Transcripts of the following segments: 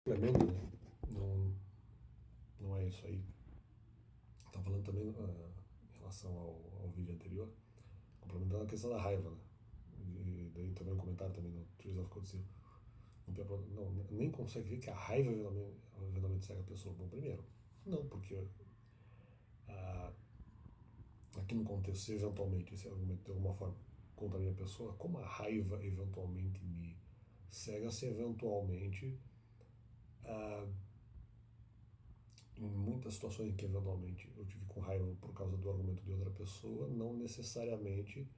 Complemento, né? Não, não é isso aí. Estava falando também em relação ao vídeo anterior, complementando a questão da raiva, né? E daí também um comentário também no Trees of Code Seal. Não, nem consegue ver que a raiva eventualmente cega a pessoa. Bom, primeiro, não, porque ah, aqui no contexto, se eventualmente esse argumento de alguma forma contra a minha pessoa, como a raiva eventualmente me cega, se eventualmente ah, em muitas situações em que eventualmente eu tive com raiva por causa do argumento de outra pessoa, não necessariamente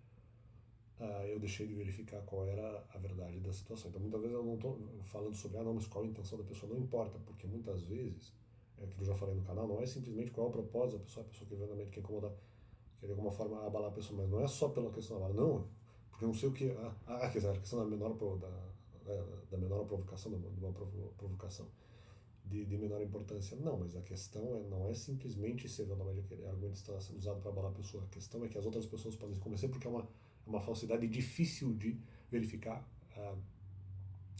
eu deixei de verificar qual era a verdade da situação. Então muitas vezes eu não estou falando sobre, não, mas qual a intenção da pessoa, não importa, porque muitas vezes, é aquilo que eu já falei no canal, não é simplesmente qual é o propósito da pessoa, a pessoa que eventualmente quer incomodar, quer de alguma forma abalar a pessoa, mas não é só pela questão da bala, não, porque eu não sei o que, quer dizer, a questão da menor provocação, de uma provocação de menor importância. Não, mas a questão não é simplesmente se eventualmente aquele argumento está sendo usado para abalar a pessoa. A questão é que as outras pessoas podem se convencer porque é uma falsidade difícil de verificar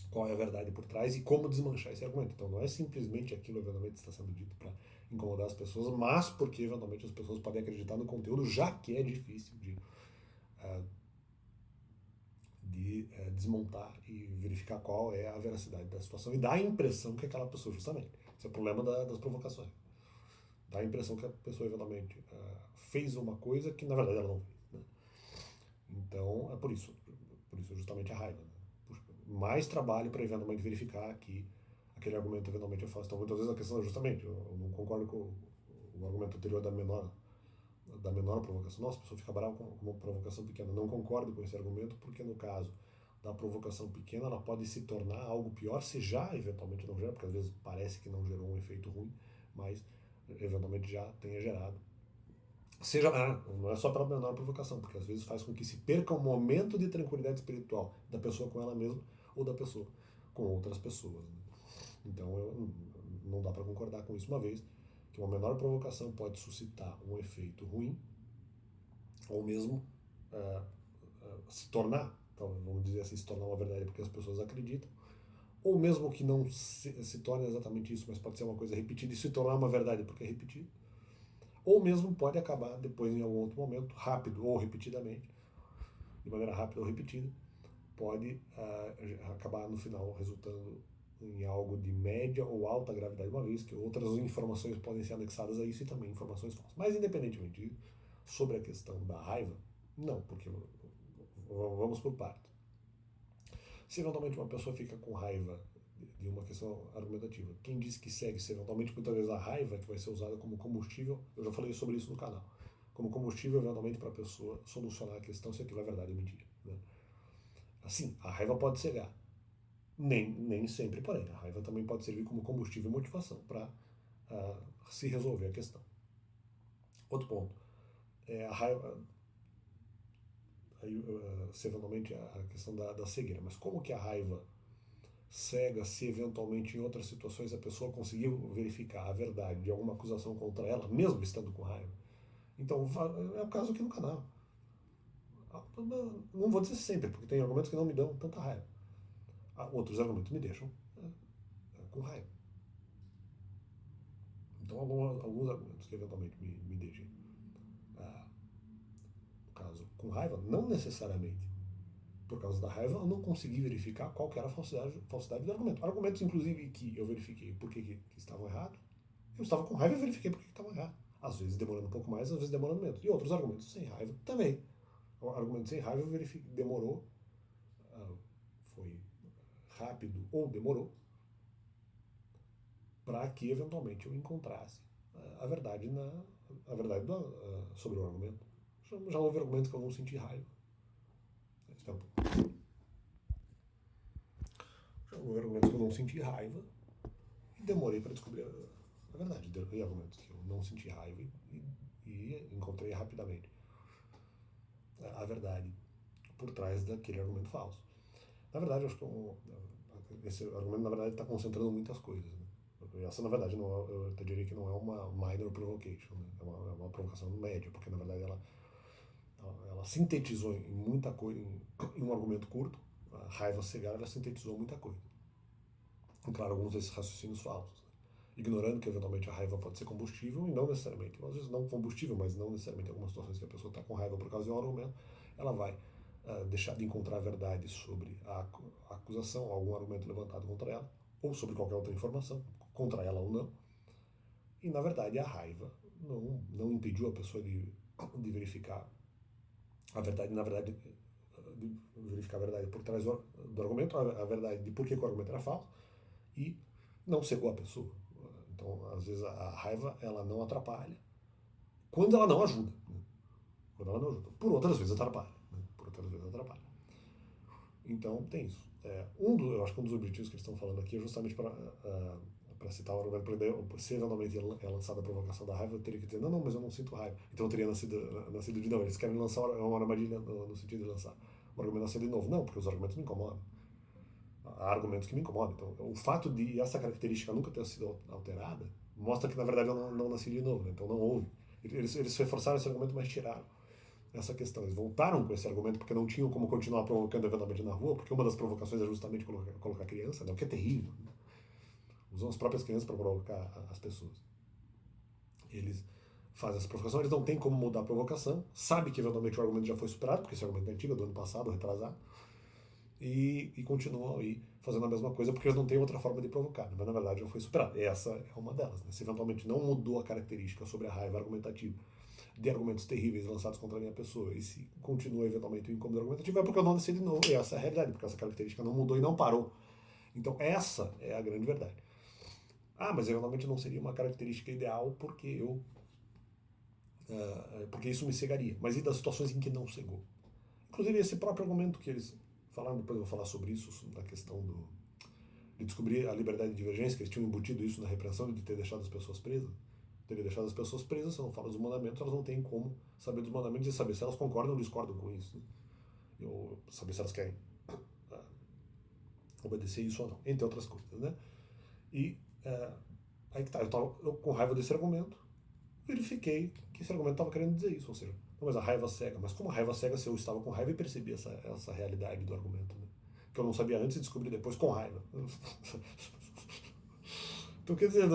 qual é a verdade por trás e como desmanchar esse argumento. Então não é simplesmente aquilo eventualmente está sendo dito para incomodar as pessoas, mas porque eventualmente as pessoas podem acreditar no conteúdo, já que é difícil de desmontar e verificar qual é a veracidade da situação e dá a impressão que aquela pessoa, justamente, esse é o problema das provocações, dá a impressão que a pessoa eventualmente fez uma coisa que na verdade ela não fez. Né? Então é por isso justamente a raiva. Né? Mais trabalho para eventualmente verificar que aquele argumento eventualmente é falso. Então muitas vezes a questão é justamente, eu não concordo com o argumento anterior da menor provocação. Nossa, a pessoa fica brava com uma provocação pequena. Não concordo com esse argumento, porque no caso da provocação pequena, ela pode se tornar algo pior se já eventualmente não gera, porque às vezes parece que não gerou um efeito ruim, mas eventualmente já tenha gerado. Seja, não é só pela menor provocação, porque às vezes faz com que se perca um momento de tranquilidade espiritual da pessoa com ela mesma ou da pessoa com outras pessoas. Né? Então não dá para concordar com isso, uma vez que uma menor provocação pode suscitar um efeito ruim ou mesmo se tornar, então, vamos dizer assim, se tornar uma verdade porque as pessoas acreditam, ou mesmo que não se torne exatamente isso, mas pode ser uma coisa repetida e se tornar uma verdade porque é repetido, ou mesmo pode acabar depois em algum outro momento, rápido ou repetidamente, de maneira rápida ou repetida, pode acabar no final resultando em algo de média ou alta gravidade, uma vez que outras informações podem ser anexadas a isso e também informações falsas. Mas independentemente disso, sobre a questão da raiva, não, porque vamos por partes. Se eventualmente uma pessoa fica com raiva de uma questão argumentativa, quem diz que segue-se eventualmente muitas vezes a raiva que vai ser usada como combustível, eu já falei sobre isso no canal, como combustível eventualmente para a pessoa solucionar a questão se aquilo é verdade ou mentira. Né? Assim, a raiva pode cegar. Nem sempre, porém. A raiva também pode servir como combustível e motivação para se resolver a questão. Outro ponto. A raiva, aí, se eventualmente a questão da cegueira. Mas como que a raiva cega se eventualmente em outras situações a pessoa conseguiu verificar a verdade de alguma acusação contra ela, mesmo estando com raiva? Então, é o caso aqui no canal. Não vou dizer sempre, porque tem argumentos que não me dão tanta raiva. Outros argumentos me deixam com raiva. Então, alguns argumentos que eventualmente me deixem, no caso, com raiva, não necessariamente por causa da raiva, eu não consegui verificar qual que era a falsidade do argumento. Argumentos, inclusive, que eu verifiquei porque que estavam errados, eu estava com raiva e verifiquei porque estavam errados. Às vezes demorando um pouco mais, às vezes demorando menos. E outros argumentos sem raiva também. O argumento sem raiva eu verifiquei, demorou, foi rápido ou demorou, para que eventualmente eu encontrasse a verdade sobre o argumento. Já houve argumentos que eu não senti raiva. Espera um pouco. Já houve argumentos que eu não senti raiva e demorei para descobrir a verdade. E argumentos que eu não senti raiva e encontrei rapidamente a verdade por trás daquele argumento falso. Na verdade, eu acho que esse argumento, na verdade, está concentrando muitas coisas. Né? Essa, na verdade, não é, eu diria que não é uma minor provocation, né? É uma provocação média, porque, na verdade, ela sintetizou em muita coisa, em um argumento curto, a raiva cegar, ela sintetizou muita coisa. claro, alguns desses raciocínios falsos, né? Ignorando que eventualmente a raiva pode ser combustível e não necessariamente, às vezes não combustível, mas não necessariamente em algumas situações que a pessoa está com raiva por causa de um argumento, ela vai deixar de encontrar a verdade sobre a acusação, algum argumento levantado contra ela, ou sobre qualquer outra informação, contra ela ou não. E na verdade a raiva não impediu a pessoa de verificar a verdade, na verdade, de verificar a verdade por trás do argumento, a verdade de por que o argumento era falso, e não cegou a pessoa. Então, às vezes, a raiva ela não atrapalha quando ela não ajuda. Né? Quando ela não ajuda. Por outras vezes atrapalha. Né? Por outras vezes atrapalha. Então, tem isso. Eu acho que um dos objetivos que eles estão falando aqui é justamente para citar o argumento, porque se eventualmente é lançada a provocação da raiva, eu teria que dizer, não, mas eu não sinto raiva. Então eu teria nascido de novo. Eles querem lançar uma armadilha no sentido de lançar o argumento nascer de novo. Não, porque os argumentos me incomodam. Há argumentos que me incomodam. Então, o fato de essa característica nunca ter sido alterada mostra que, na verdade, eu não nasci de novo. Né? Então, não houve. Eles reforçaram esse argumento, mas tiraram essa questão. Eles voltaram com esse argumento porque não tinham como continuar provocando eventualmente na rua, porque uma das provocações é justamente colocar criança, né? O que é terrível. Né? Usam as próprias crianças para provocar as pessoas. Eles fazem essa provocação, eles não têm como mudar a provocação, sabe que eventualmente o argumento já foi superado, porque esse argumento é antigo, do ano passado, retrasado, e continuam aí fazendo a mesma coisa porque eles não têm outra forma de provocar, mas na verdade já foi superado. Essa é uma delas. Né? Se eventualmente não mudou a característica sobre a raiva argumentativa de argumentos terríveis lançados contra a minha pessoa, e se continua eventualmente o incômodo argumentativo, é porque eu não nasci de novo. E essa é a realidade, porque essa característica não mudou e não parou. Então essa é a grande verdade. Ah, mas eventualmente não seria uma característica ideal porque porque isso me cegaria. Mas e das situações em que não cegou? Inclusive esse próprio argumento que eles falaram, depois eu vou falar sobre isso, da questão de descobrir a liberdade de divergência, que eles tinham embutido isso na repreensão de ter deixado as pessoas presas. Teria deixado as pessoas presas, se eu não falo dos mandamentos, elas não têm como saber dos mandamentos e saber se elas concordam ou discordam com isso. Né? Ou saber se elas querem obedecer isso ou não, entre outras coisas. Né? E aí que tá, eu com raiva desse argumento, verifiquei que esse argumento estava querendo dizer isso, ou seja, não, mas a raiva cega. Mas como a raiva cega se eu estava com raiva e percebi essa realidade do argumento, né? Que eu não sabia antes e descobri depois com raiva. Então, quer dizer, é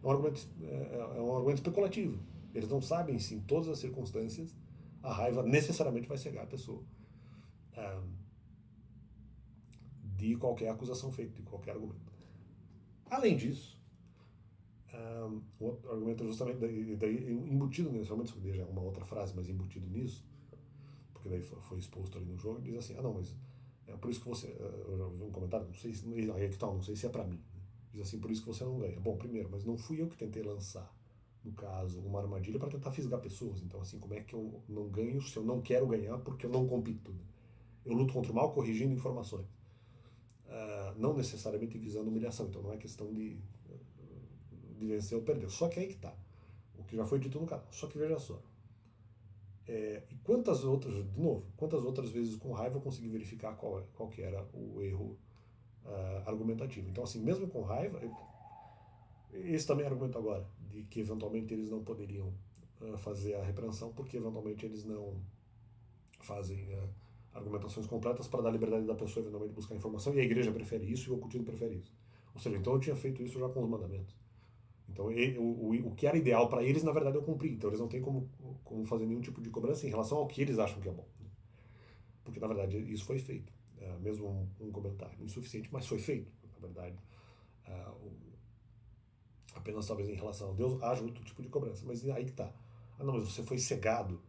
um argumento especulativo. Eles não sabem se em todas as circunstâncias a raiva necessariamente vai cegar a pessoa de qualquer acusação feita, de qualquer argumento. Além disso, o outro argumento é justamente daí embutido nisso, realmente isso já é uma outra frase, mas embutido nisso, porque daí foi exposto ali no jogo, diz assim, não, mas é por isso que você, eu já vi um comentário, não sei se, aí que tal, não sei se é pra mim, né? Diz assim, por isso que você não ganha. Bom, primeiro, mas não fui eu que tentei lançar, no caso, uma armadilha para tentar fisgar pessoas, então assim, como é que eu não ganho se eu não quero ganhar porque eu não compito? Né? Eu luto contra o mal corrigindo informações, não necessariamente visando humilhação, então não é questão de vencer ou perder. Só que aí que tá. O que já foi dito no canal. Só que veja só. E quantas outras, de novo, quantas outras vezes com raiva eu consegui verificar qual que era o erro argumentativo. Então, assim, mesmo com raiva, esse também é argumento agora, de que eventualmente eles não poderiam fazer a repreensão, porque eventualmente eles não fazem argumentações completas para dar liberdade da pessoa eventualmente buscar informação, e a igreja prefere isso e o ocultismo prefere isso. Ou seja, então eu tinha feito isso já com os mandamentos. Então, o que era ideal para eles, na verdade, eu cumpri. Então, eles não têm como fazer nenhum tipo de cobrança em relação ao que eles acham que é bom. Né? Porque, na verdade, isso foi feito. Mesmo um comentário insuficiente, mas foi feito. Na verdade, apenas talvez em relação a Deus haja outro tipo de cobrança. Mas aí que está. Não, mas você foi cegado.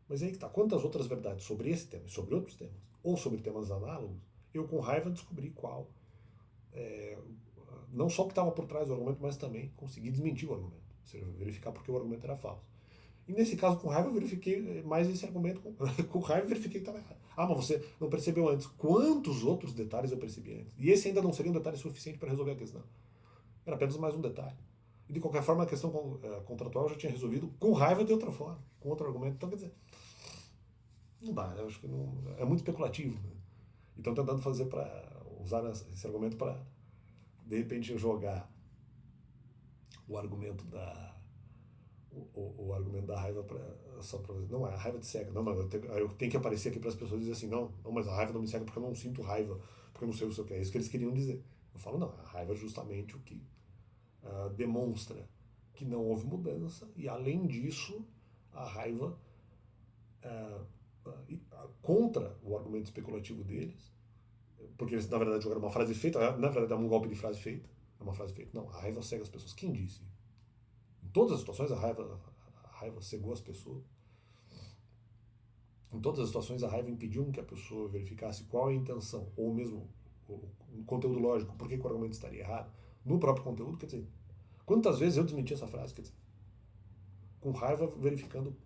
Mas aí que está. Quantas outras verdades sobre esse tema, sobre outros temas, ou sobre temas análogos, eu com raiva descobri qual não só o que estava por trás do argumento, mas também consegui desmentir o argumento, ou seja, verificar porque o argumento era falso. E nesse caso, com raiva, eu verifiquei mais esse argumento, com raiva, eu verifiquei que estava errado. Ah, mas você não percebeu antes. Quantos outros detalhes eu percebi antes? E esse ainda não seria um detalhe suficiente para resolver a questão. Era apenas mais um detalhe. E de qualquer forma, a questão contratual eu já tinha resolvido com raiva de outra forma, com outro argumento. Então, quer dizer, não dá, eu acho que não, é muito especulativo. Né? Então, tentando fazer para usar esse argumento para, de repente, jogar o argumento o argumento da raiva só para não, a raiva te cega. Não, eu tenho que aparecer aqui para as pessoas e dizer assim, não, mas a raiva não me cega porque eu não sinto raiva porque eu não sei o que é isso que eles queriam dizer. Eu falo, não, a raiva é justamente o que demonstra que não houve mudança, e além disso, a raiva contra o argumento especulativo deles, porque eles na verdade jogaram uma frase feita, na verdade é um golpe de frase feita, é uma frase feita. Não, a raiva cega as pessoas. Quem disse? Em todas as situações a raiva cegou as pessoas. Em todas as situações a raiva impediu que a pessoa verificasse qual é a intenção, ou mesmo o conteúdo lógico, por que o argumento estaria errado, no próprio conteúdo. Quer dizer, quantas vezes eu desmenti essa frase, quer dizer, com raiva verificando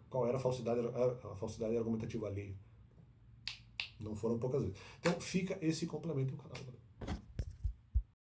qual era a falsidade argumentativa alheia. Não foram poucas vezes. Então fica esse complemento no canal.